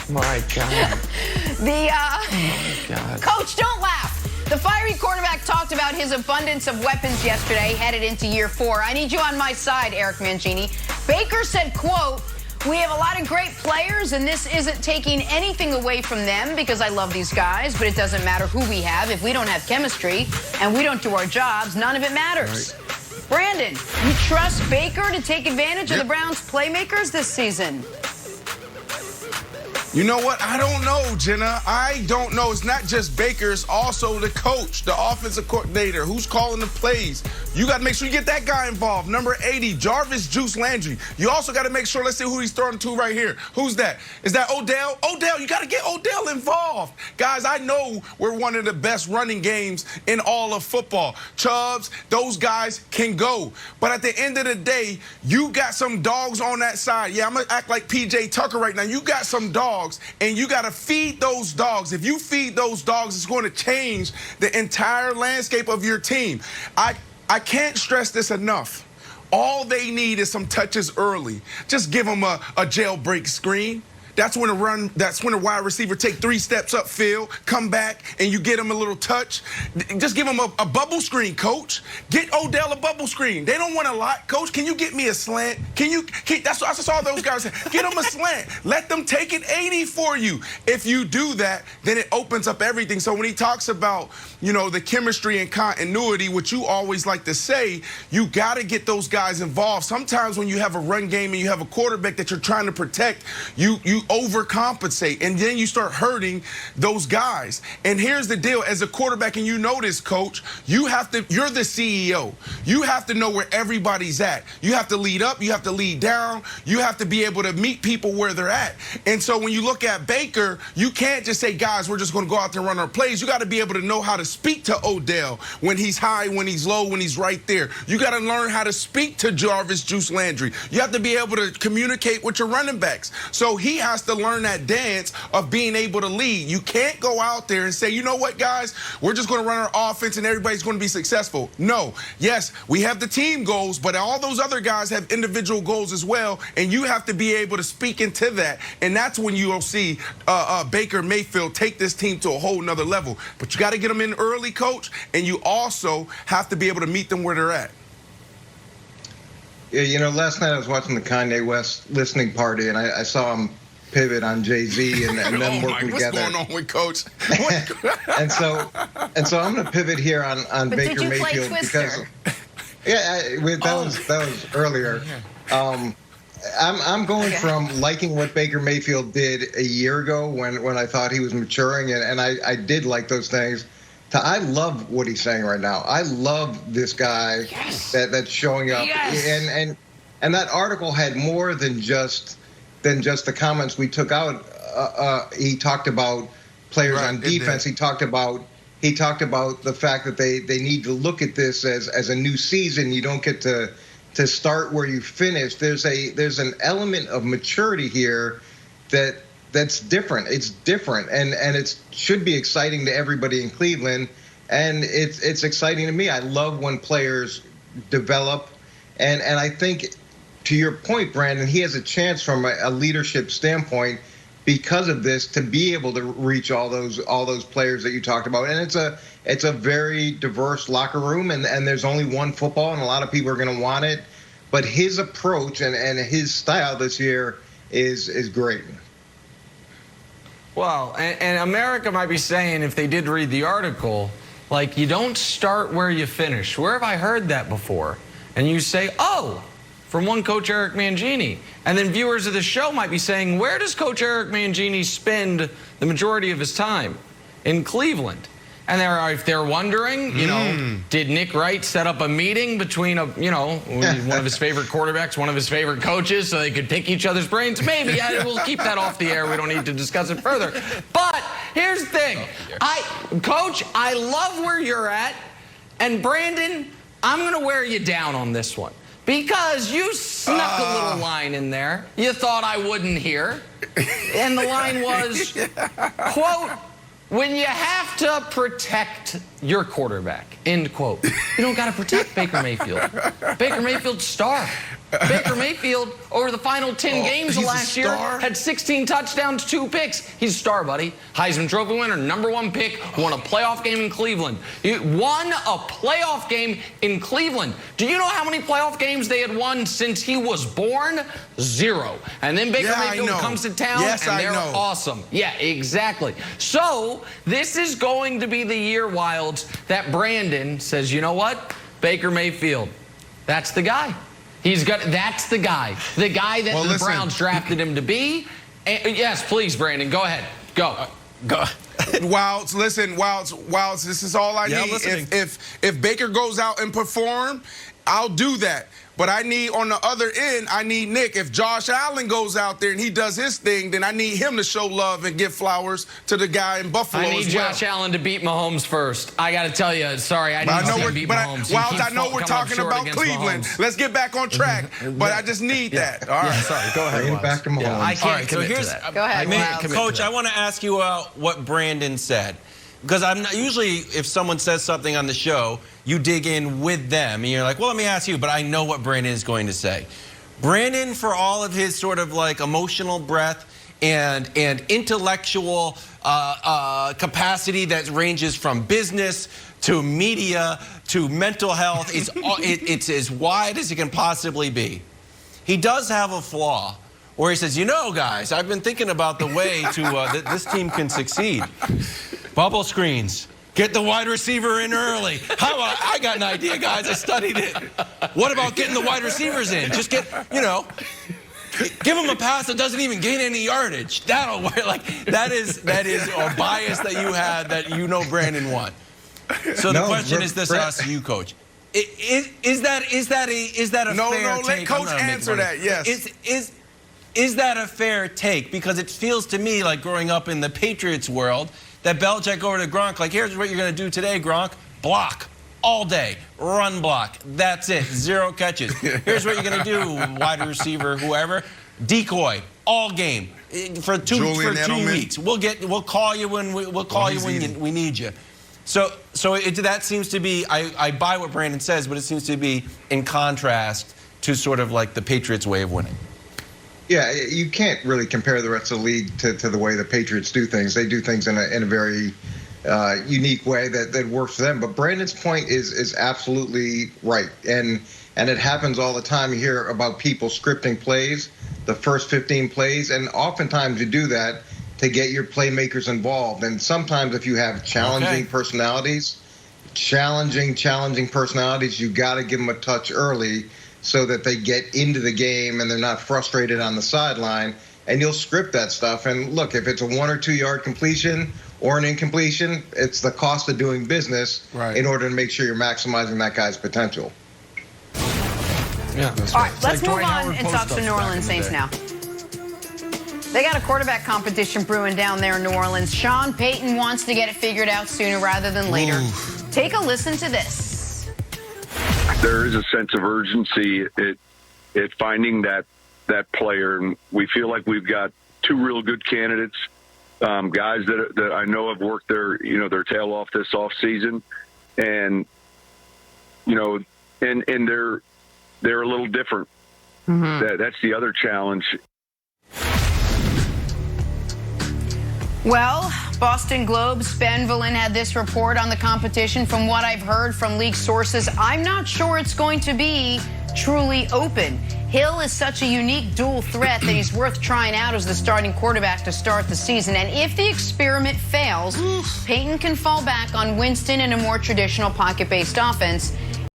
My God. Coach, don't laugh. The fiery quarterback talked about his abundance of weapons yesterday, headed into year 4. I need you on my side, Eric Mangini. Baker said, quote, "We have a lot of great players, and this isn't taking anything away from them because I love these guys, but it doesn't matter who we have. If we don't have chemistry and we don't do our jobs, none of it matters." Right. Brandon, you trust Baker to take advantage of the Browns' playmakers this season? You know what? I don't know, Jenna. I don't know. It's not just Baker. It's also the coach, the offensive coordinator. Who's calling the plays? You got to make sure you get that guy involved. Number 80, Jarvis Juice Landry. You also got to make sure, let's see who he's throwing to right here. Who's that? Is that Odell? Odell, you got to get Odell involved. Guys, I know we're one of the best running games in all of football. Chubbs, those guys can go. But at the end of the day, you got some dogs on that side. Yeah, I'm going to act like P.J. Tucker right now. You got some dogs, and you got to feed those dogs. If you feed those dogs, it's going to change the entire landscape of your team. I can't stress this enough. All they need is some touches early. Just give them a jailbreak screen. That's when a wide receiver take 3 steps upfield, come back, and you get him a little touch. Just give him a bubble screen, coach. Get Odell a bubble screen. They don't want a lot. Coach, can you get me a slant? That's what I saw those guys say. Get them a slant. Let them take it 80 for you. If you do that, then it opens up everything. So when he talks about, you know, the chemistry and continuity, which you always like to say, you got to get those guys involved. Sometimes when you have a run game and you have a quarterback that you're trying to protect, you overcompensate, and then you start hurting those guys. And here's the deal: as a quarterback, and you know this, coach, you're the CEO. You have to know where everybody's at. You have to lead up, you have to lead down, you have to be able to meet people where they're at. And so when you look at Baker, you can't just say, guys, we're just going to go out there and run our plays. You got to be able to know how to speak to Odell when he's high, when he's low, when he's right there. You got to learn how to speak to Jarvis Juice Landry. You have to be able to communicate with your running backs. So he has to learn that dance of being able to lead. You can't go out there and say, you know what, guys, we're just going to run our offense and everybody's going to be successful. No. Yes, we have the team goals, but all those other guys have individual goals as well, and you have to be able to speak into that. And that's when you'll see Baker Mayfield take this team to a whole nother level. But you got to get them in early, coach, and you also have to be able to meet them where they're at. Yeah, you know, last night I was watching the Kanye West listening party, and I saw him pivot on Jay-Z and them working together. What's going on with Coach? and so I'm going to pivot here on Baker Mayfield because that was earlier. I'm going from liking what Baker Mayfield did a year ago when I thought he was maturing, and I did like those things, to I love what he's saying right now. I love this guy that's showing up. Yes. And that article had more than just the comments we took out. He talked about players on defense. He talked about the fact that they need to look at this as a new season. You don't get to start where you finish. There's an element of maturity here that's different. It's different, and it should be exciting to everybody in Cleveland, and it's exciting to me. I love when players develop, and I think, to your point, Brandon, he has a chance from a leadership standpoint because of this to be able to reach all those players that you talked about. And it's a very diverse locker room, and there's only one football, and a lot of people are going to want it. But his approach and his style this year is great. Well, and America might be saying, if they did read the article, like, you don't start where you finish. Where have I heard that before? And you say, oh, from one coach, Eric Mangini. And then viewers of the show might be saying, where does Coach Eric Mangini spend the majority of his time? In Cleveland. And if they're wondering, you know, did Nick Wright set up a meeting between one of his favorite quarterbacks, one of his favorite coaches, so they could pick each other's brains? Maybe. We'll keep that off the air. We don't need to discuss it further. But here's the thing. Coach, I love where you're at. And Brandon, I'm going to wear you down on this one. Because you snuck a little line in there you thought I wouldn't hear. And the line was, quote, when you have to protect your quarterback, end quote. You don't got to protect Baker Mayfield. Baker Mayfield's star. Baker Mayfield, over the final 10 games of last year, had 16 touchdowns, 2 picks. He's a star, buddy. Heisman Trophy winner, #1 pick, won a playoff game in Cleveland. He won a playoff game in Cleveland. Do you know how many playoff games they had won since he was born? 0. And then Baker Mayfield comes to town, and they're awesome. Yeah, exactly. So this is going to be the year, Wilds, that Brandon says, you know what? Baker Mayfield, that's the guy. That's the guy that the Browns drafted him to be. And, yes, please, Brandon, go ahead. Go. Wilds, listen, Wilds, this is all I need. If Baker goes out and perform, I'll do that. But I need, on the other end, I need Nick. If Josh Allen goes out there and he does his thing, then I need him to show love and give flowers to the guy in Buffalo as well. I need Josh Allen to beat Mahomes first. I got to tell you, sorry, I need him to beat Mahomes. Wilds, I know we're talking about Cleveland. Mahomes. Let's get back on track. But I just need that. All right. Yeah, sorry, go ahead. Bring it back to Mahomes. Yeah, I can't commit to that. Go ahead, Coach, I want to ask you what Brandon said. Because I'm not, usually if someone says something on the show, you dig in with them. And you're like, well, let me ask you, but I know what Brandon is going to say. Brandon, for all of his sort of like emotional breadth and intellectual capacity that ranges from business to media to mental health, it's as wide as it can possibly be. He does have a flaw where he says, you know, guys, I've been thinking about the way to that this team can succeed. Bubble screens. Get the wide receiver in early. How about, I got an idea, guys. I studied it. What about getting the wide receivers in? Just get, you know, give him a pass that doesn't even gain any yardage. That'll work. Like, that is a bias that you had that you know Brandon won. So the question is this to us, you, Coach. Is that a fair take? No, let Coach answer that, yes. Is that a fair take? Because it feels to me like growing up in the Patriots world, that Belichick over to Gronk, like, here's what you're going to do today, Gronk. Block all day. Run block. That's it. 0 catches. Here's what you're going to do, wide receiver, whoever. Decoy all game for two weeks. We'll call you when we need you. So that seems to be, I buy what Brandon says, but it seems to be in contrast to sort of like the Patriots' way of winning. Yeah, you can't really compare the rest of the league to the way the Patriots do things. They do things in a very unique way that works for them. But Brandon's point is absolutely right. And it happens all the time. You hear about people scripting plays, the first 15 plays, and oftentimes you do that to get your playmakers involved. And sometimes if you have challenging personalities, you got to give them a touch early so that they get into the game and they're not frustrated on the sideline, and you'll script that stuff. And look, if it's a 1 or 2 yard completion or an incompletion, it's the cost of doing business in order to make sure you're maximizing that guy's potential. Yeah, all right, let's move on and talk to New Orleans Saints now. They got a quarterback competition brewing down there in New Orleans. Sean Payton wants to get it figured out sooner rather than later. Take a listen to this. There is a sense of urgency at finding that player, and we feel like we've got 2 real good candidates, guys that I know have worked their tail off this off season, and and they're a little different. That's the other challenge. Well, Boston Globe's Ben Vallin had this report on the competition. From what I've heard from league sources, I'm not sure it's going to be truly open. Hill is such a unique dual threat that he's worth trying out as the starting quarterback to start the season. And if the experiment fails, Payton can fall back on Winston in a more traditional pocket-based offense